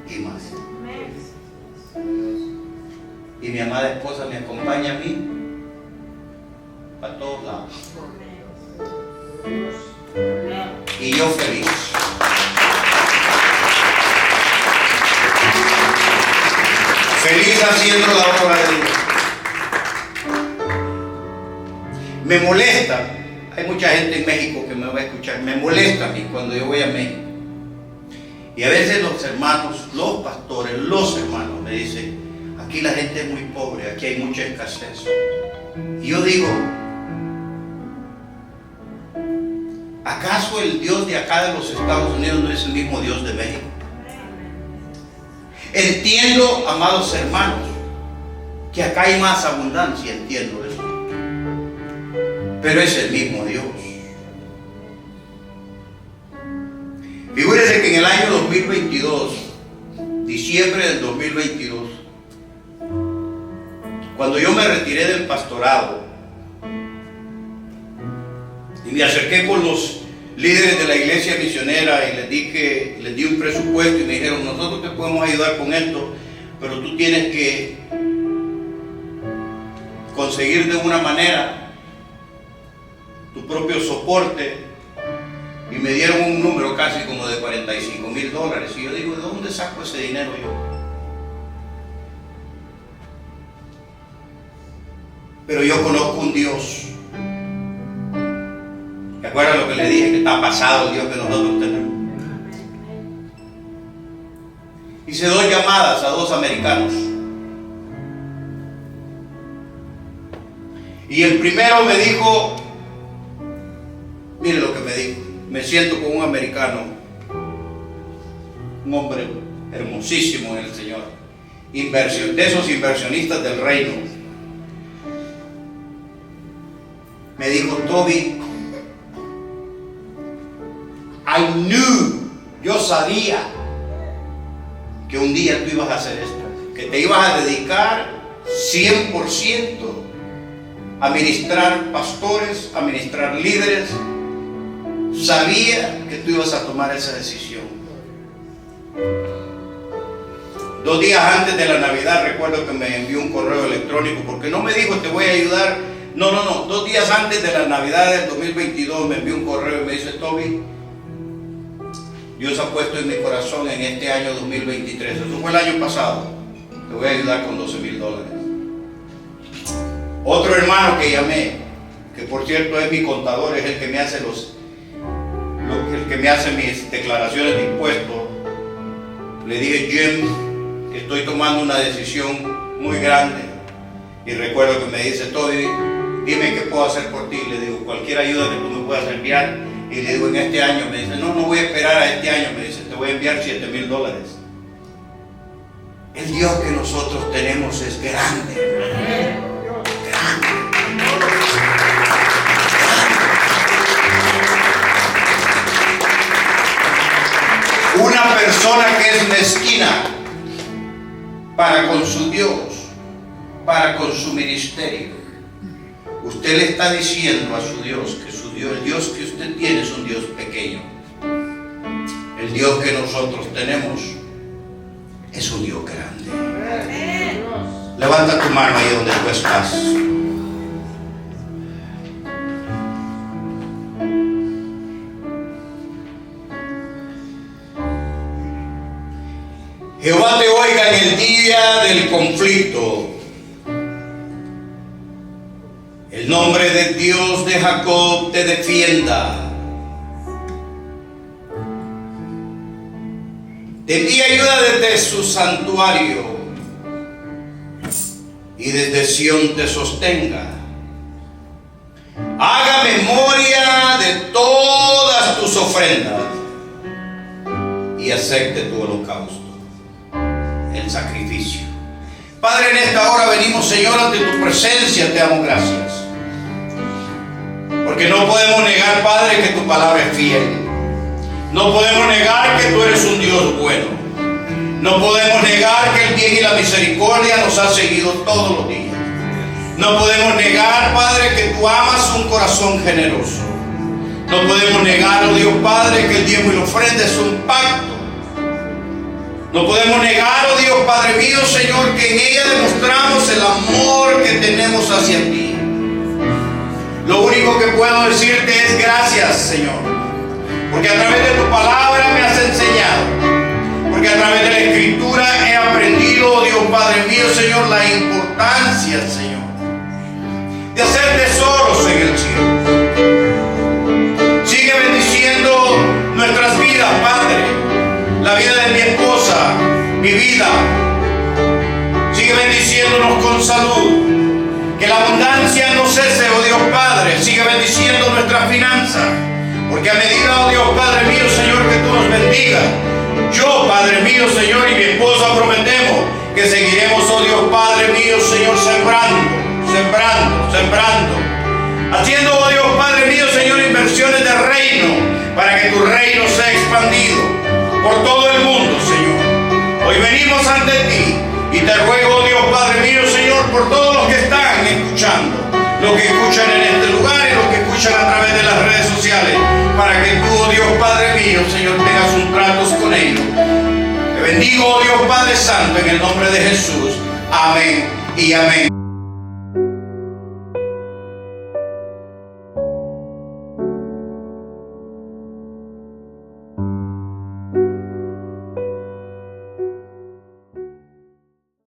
B: y más? Y mi amada esposa me acompaña a mí para todos lados. Y yo feliz. Feliz haciendo la obra de Dios. Me molesta, hay mucha gente en México que me va a escuchar, me molesta a mí cuando yo voy a México. Y a veces los hermanos, los pastores, los hermanos me dicen, aquí la gente es muy pobre, aquí hay mucha escasez. Y yo digo, ¿acaso el Dios de acá de los Estados Unidos no es el mismo Dios de México? Entiendo, amados hermanos, que acá hay más abundancia, entiendo eso. Pero es el mismo Dios. Figúrese que en el año 2022, diciembre del 2022, cuando yo me retiré del pastorado y me acerqué con los líderes de la iglesia misionera y les di un presupuesto y me dijeron, nosotros te podemos ayudar con esto, pero tú tienes que conseguir de una manera tu propio soporte. Y me dieron un número casi como de $45,000. Y yo digo, ¿de dónde saco ese dinero yo? Pero yo conozco un Dios. ¿Se acuerdan lo que le dije? Que está pasado el Dios que nosotros tenemos. Hice 2 llamadas a 2 americanos. Y el primero me dijo, mire lo que me dijo. Me siento con un americano, un hombre hermosísimo en el Señor, de esos inversionistas del reino. Me dijo, Toby, yo sabía que un día tú ibas a hacer esto, que te ibas a dedicar 100% a ministrar pastores, a ministrar líderes. Sabía que tú ibas a tomar esa decisión. 2 días antes de la Navidad recuerdo que me envió un correo electrónico, porque no me dijo te voy a ayudar. No. 2 días antes de la Navidad del 2022 me envió un correo y me dice, Toby, Dios ha puesto en mi corazón en este año 2023, eso fue el año pasado, te voy a ayudar con $12,000. Otro hermano que llamé, que por cierto es mi contador, es el que me hace mis declaraciones de impuestos, le dije, Jim, estoy tomando una decisión muy grande. Y recuerdo que me dice, Toby, dime qué puedo hacer por ti. Le digo, cualquier ayuda que tú me puedas enviar. Y le digo, en este año. Me dice, no voy a esperar a este año. Me dice, te voy a enviar $7,000. El Dios que nosotros tenemos es grande. Grande. Una persona que es mezquina para con su Dios, para con su ministerio, usted le está diciendo a su Dios que su Dios, el Dios que usted tiene es un Dios pequeño. El Dios que nosotros tenemos es un Dios grande. Levanta tu mano ahí donde tú estás. Jehová te oiga en el día del conflicto. El nombre de Dios de Jacob te defienda. Te envía ayuda desde su santuario y desde Sión te sostenga. Haga memoria de todas tus ofrendas y acepte tu holocausto, el sacrificio. Padre, en esta hora venimos, Señor, ante tu presencia, te damos gracias. Porque no podemos negar, Padre, que tu palabra es fiel. No podemos negar que tú eres un Dios bueno. No podemos negar que el bien y la misericordia nos ha seguido todos los días. No podemos negar, Padre, que tú amas un corazón generoso. No podemos negar, oh Dios Padre, que el diezmo y la ofrenda es un pacto. No podemos negar, oh Dios Padre mío, Señor, que en ella demostramos el amor que tenemos hacia ti. Lo único que puedo decirte es gracias, Señor. Porque a través de tu palabra me has enseñado. Porque a través de la Escritura he aprendido, oh Dios Padre mío, Señor, la importancia, Señor, de hacer tesoros en el cielo. Sigue bendiciendo nuestras vidas, Padre. La vida de mi esposa, mi vida. Sigue bendiciéndonos con salud. Que la abundancia no cese, oh Dios Padre. Sigue bendiciendo nuestras finanzas. Porque a medida, oh Dios Padre mío, Señor, que tú nos bendigas, yo, Padre mío, Señor, y mi esposa prometemos que seguiremos, oh Dios Padre mío, Señor, sembrando, haciendo, oh Dios Padre mío, Señor, inversiones de reino, para que tu reino sea expandido por todo el mundo, Señor. Hoy venimos ante ti y te ruego, oh Dios Padre mío, Señor, por todos los que están escuchando, los que escuchan en este lugar y los que escuchan a través de las redes sociales, para que tú, oh Dios Padre mío, Señor, tengas un trato con ellos. Te bendigo, oh Dios Padre Santo, en el nombre de Jesús. Amén y amén.